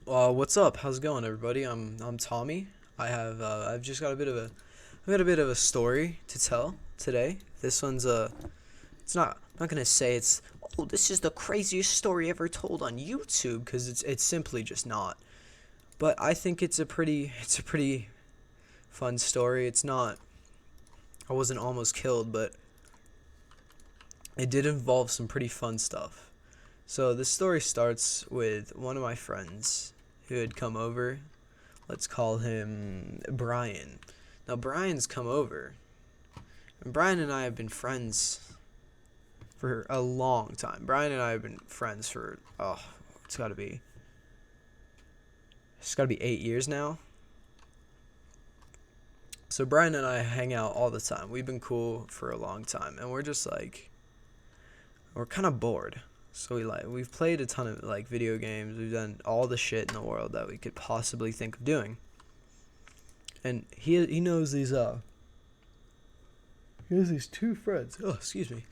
What's up? How's it going, everybody? I'm Tommy. I've just got a bit of a story to tell today. This one's it's not I'm not gonna say it's, oh, this is the craziest story ever told on YouTube, because it's simply just not. But I think it's a pretty fun story. It's not. I wasn't almost killed, but it did involve some pretty fun stuff. So this story starts with one of my friends who had come over. Let's call him Brian. Now Brian's come over, and Brian and I have been friends for a long time. Brian and I have been friends for, it's got to be it's got to be 8 years now. So Brian and I hang out all the time. We've been cool for a long time, and we're just like, we're kind of bored. So we've played a ton of like video games. We've done all the shit in the world that we could possibly think of doing. And he knows these he has these two friends. Oh, excuse me.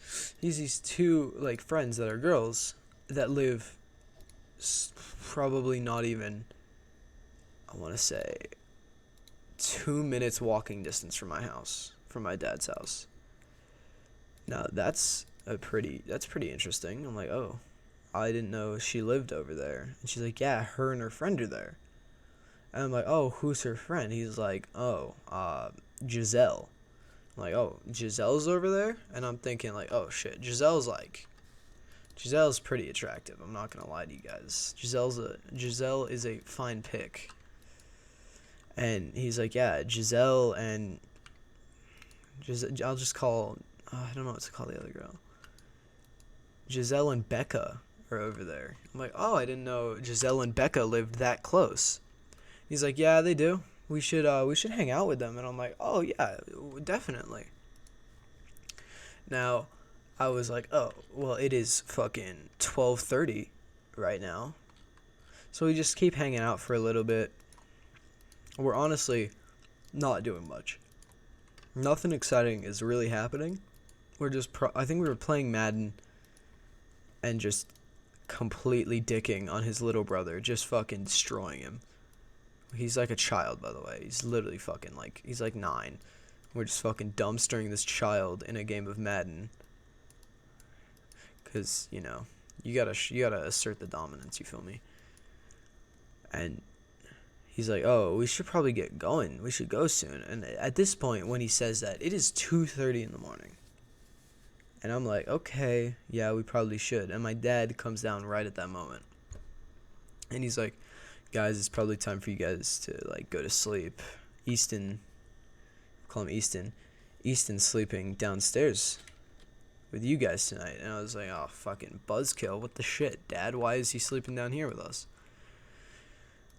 He has these two like friends that are girls that live probably not even, I want to say, 2 minutes walking distance from my house, from my dad's house. Now that's pretty interesting. I'm like, oh, I didn't know she lived over there. And she's like, yeah, her and her friend are there. And I'm like, oh, who's her friend? He's like, oh, Giselle. I'm like, oh, Giselle's over there? And I'm thinking like, oh shit, Giselle's pretty attractive. I'm not gonna lie to you guys. Giselle is a fine pick. And he's like, yeah, I'll just call, I don't know what to call the other girl. Giselle and Becca are over there. I'm like, oh, I didn't know Giselle and Becca lived that close. He's like, yeah, they do. We should hang out with them. And I'm like, oh yeah, definitely. Now, I was like, oh, well, it is fucking 12:30 right now. So we just keep hanging out for a little bit. We're honestly not doing much. Nothing exciting is really happening. I think we were playing Madden and just completely dicking on his little brother, just fucking destroying him. He's like a child, by the way. He's literally fucking like, he's like 9. We're just fucking dumpstering this child in a game of Madden. Cause you gotta assert the dominance. You feel me? And he's like, oh, we should probably get going. We should go soon. And at this point, when he says that, it is 2:30 in the morning. And I'm like, okay, yeah, we probably should. And my dad comes down right at that moment. And he's like, guys, it's probably time for you guys to like go to sleep. Call him Easton. Easton's sleeping downstairs with you guys tonight. And I was like, oh, fucking buzzkill. What the shit, Dad? Why is he sleeping down here with us?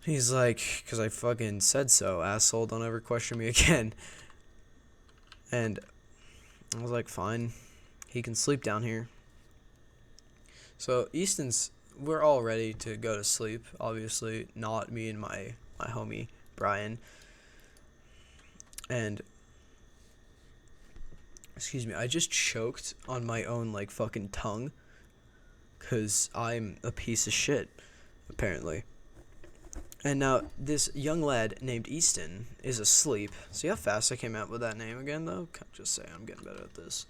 He's like, because I fucking said so, asshole. Don't ever question me again. And I was like, fine. He can sleep down here. So we're all ready to go to sleep. Obviously, not me and my homie, Brian. And, excuse me, I just choked on my own, like, fucking tongue. Because I'm a piece of shit, apparently. And now, this young lad named Easton is asleep. See how fast I came out with that name again, though? Can't just say I'm getting better at this.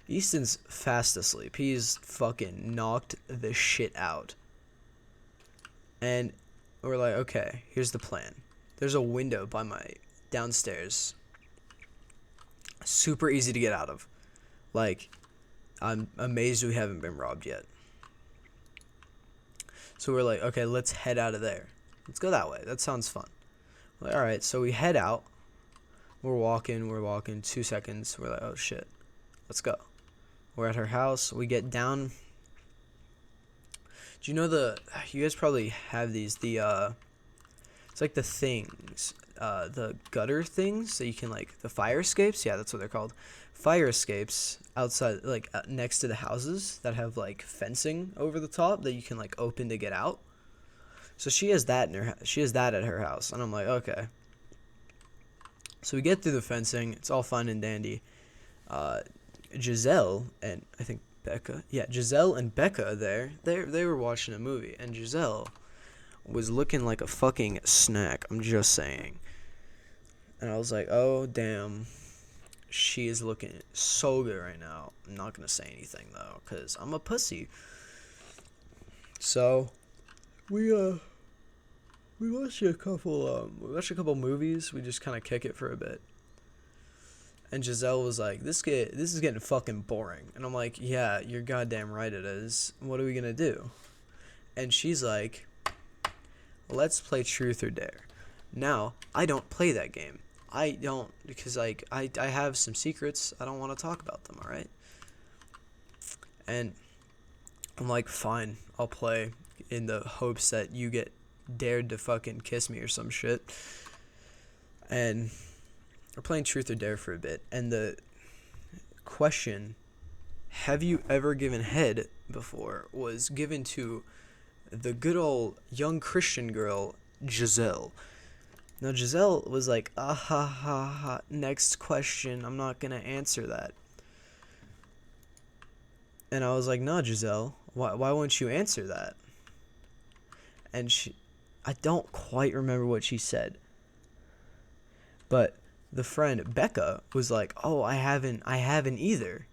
Easton's fast asleep. He's fucking knocked the shit out. And we're like, okay, here's the plan. There's a window by my downstairs. Super easy to get out of. Like, I'm amazed we haven't been robbed yet. So we're like, okay, let's head out of there. Let's go that way. That sounds fun. We're like, all right, so we head out. We're walking. 2 seconds. We're like, oh shit, let's go. We're at her house. We get down. Do you know you guys probably have these, it's like the things, the gutter things that you can, like, the fire escapes? Yeah, that's what they're called. Fire escapes outside, like, next to the houses that have, like, fencing over the top that you can, like, open to get out. So she has that at her house. And I'm like, okay. So we get through the fencing. It's all fun and dandy. Giselle and I think Becca. Yeah, Giselle and Becca they were watching a movie, and Giselle was looking like a fucking snack. I'm just saying. And I was like, oh, damn. She is looking so good right now. I'm not going to say anything, though, because I'm a pussy. So, we watched a couple movies. We just kind of kick it for a bit. And Giselle was like, this is getting fucking boring. And I'm like, yeah, you're goddamn right it is. What are we going to do? And she's like, let's play Truth or Dare. Now, I don't play that game. I don't, because, like, I have some secrets. I don't want to talk about them, alright? And I'm like, fine, I'll play in the hopes that you get dared to fucking kiss me or some shit. And we're playing Truth or Dare for a bit. And the question, have you ever given head before, was given to the good old young Christian girl, Giselle. Now, Giselle was like, ah ha ha ha, next question, I'm not gonna answer that. And I was like, no, Giselle, why won't you answer that? And I don't quite remember what she said. But the friend, Becca, was like, oh, I haven't either.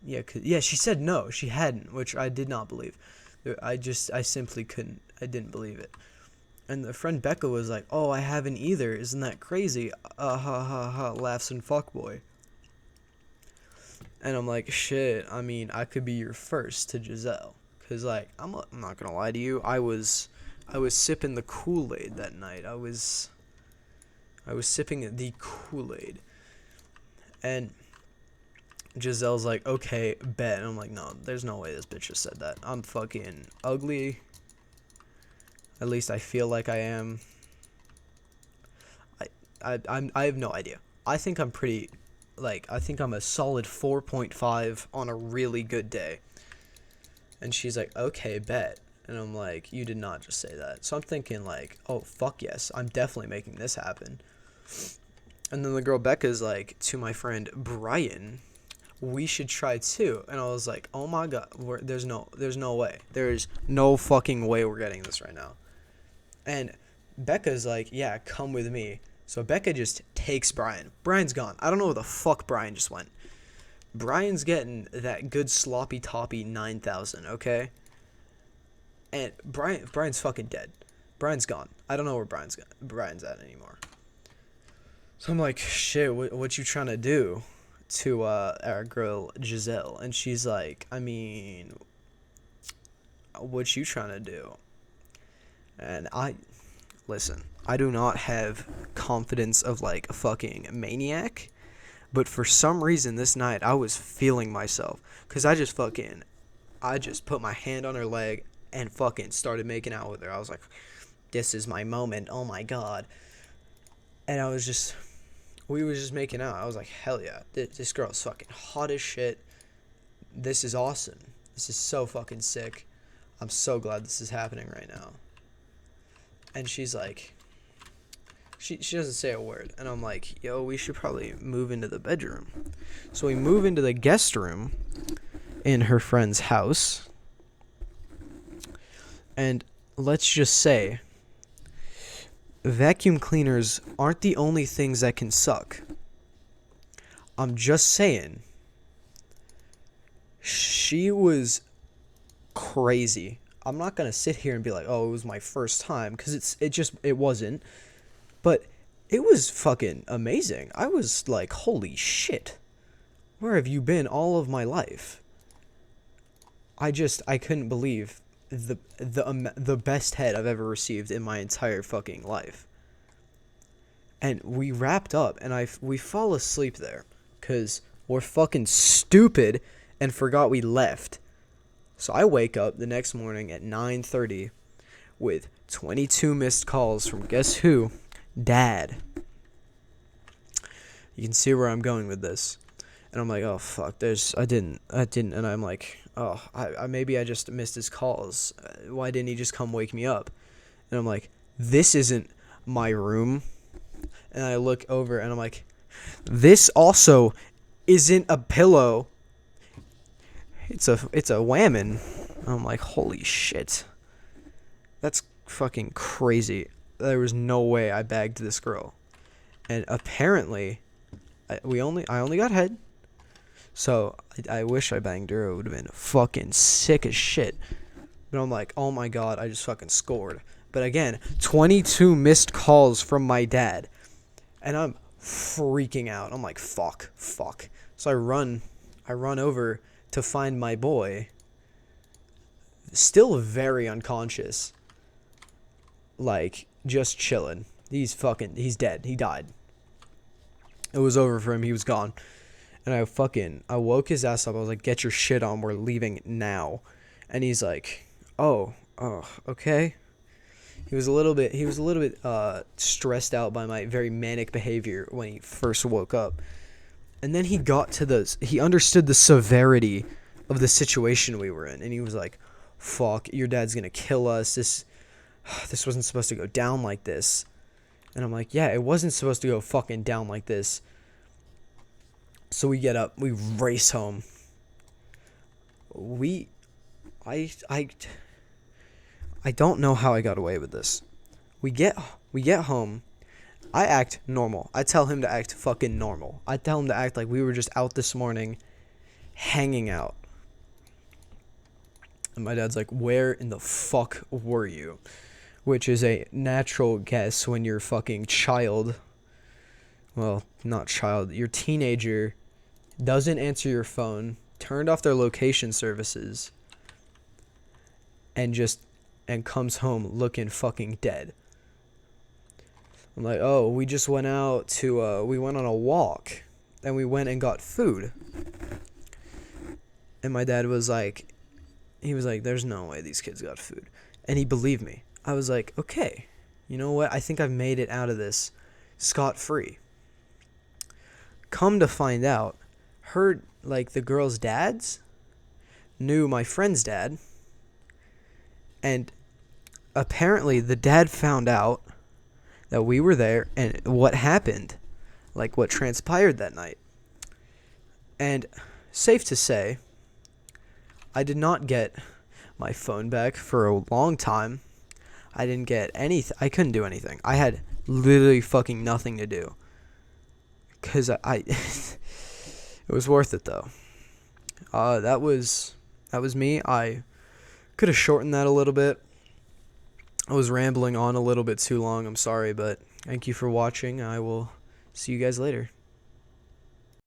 Yeah, she said no, she hadn't, which I did not believe. I simply couldn't, I didn't believe it. And the friend Becca was like, oh, I haven't either, isn't that crazy? Ha ha ha, laughs and fuckboy. And I'm like, shit, I mean, I could be your first to Giselle. Because, like, I'm not going to lie to you, I was sipping the Kool-Aid that night. I was sipping the Kool-Aid. And Giselle's like, okay, bet. And I'm like, no, there's no way this bitch just said that. I'm fucking ugly. At least I feel like I am. I have no idea. I think I'm pretty, like, I think I'm a solid 4.5 on a really good day. And she's like, okay, bet. And I'm like, you did not just say that. So I'm thinking, like, oh, fuck yes, I'm definitely making this happen. And then the girl Becca's like, to my friend Brian, we should try too. And I was like, oh my god, there's no way. There's no fucking way we're getting this right now. And Becca's like, yeah, come with me. So Becca just takes Brian. Brian's gone. I don't know where the fuck Brian just went. Brian's getting that good sloppy toppy 9,000, okay? And Brian's fucking dead. Brian's gone. I don't know where Brian's at anymore. So I'm like, shit, what you trying to do to our girl Giselle? And she's like, I mean, what you trying to do? And listen, I do not have confidence of like a fucking maniac, but for some reason this night I was feeling myself, because I just put my hand on her leg and fucking started making out with her. I was like, this is my moment, oh my god. And we were just making out. I was like, hell yeah, this girl's fucking hot as shit. This is awesome. This is so fucking sick. I'm so glad this is happening right now. And she's like, she doesn't say a word. And I'm like, yo, we should probably move into the bedroom. So we move into the guest room in her friend's house. And let's just say, vacuum cleaners aren't the only things that can suck. I'm just saying, she was crazy. I'm not gonna sit here and be like, oh, it was my first time, because it wasn't. But it was fucking amazing. I was like, holy shit, where have you been all of my life? I couldn't believe the best head I've ever received in my entire fucking life. And we wrapped up, and we fall asleep there, because we're fucking stupid and forgot we left. So I wake up the next morning at 9:30 with 22 missed calls from guess who? Dad. You can see where I'm going with this. And I'm like, oh fuck, I didn't, and I'm like, oh, maybe I just missed his calls. Why didn't he just come wake me up? And I'm like, this isn't my room. And I look over and I'm like, this also isn't a pillow. It's a whammon. I'm like, holy shit. That's fucking crazy. There was no way I bagged this girl. And apparently, I only got head. So I wish I banged her. It would have been fucking sick as shit. But I'm like, oh my god, I just fucking scored. But again, 22 missed calls from my dad. And I'm freaking out. I'm like, fuck. So I run over to find my boy. Still very unconscious. Like, just chilling. He's dead. He died. It was over for him. He was gone. And I woke his ass up. I was like, get your shit on. We're leaving now. And he's like, oh, okay. He was a little bit stressed out by my very manic behavior when he first woke up. And then he understood the severity of the situation we were in. And he was like, fuck, your dad's going to kill us. This wasn't supposed to go down like this. And I'm like, yeah, it wasn't supposed to go fucking down like this. So we get up, we race home. I don't know how I got away with this. We get home. I act normal. I tell him to act fucking normal. I tell him to act like we were just out this morning hanging out. And my dad's like, where in the fuck were you? Which is a natural guess when you're fucking child. Well, not child. Your teenager doesn't answer your phone, turned off their location services, and comes home looking fucking dead. I'm like, oh, we just went out to, we went on a walk, and we went and got food. And my dad was like, there's no way these kids got food. And he believed me. I was like, okay, you know what? I think I've made it out of this scot-free. Come to find out, the girls' dads knew my friend's dad. And apparently the dad found out that we were there and what happened, like what transpired that night. And safe to say, I did not get my phone back for a long time. I didn't get anything. I couldn't do anything. I had literally fucking nothing to do. Because it was worth it though. That was me. I could have shortened that a little bit. I was rambling on a little bit too long. I'm sorry, but thank you for watching. I will see you guys later.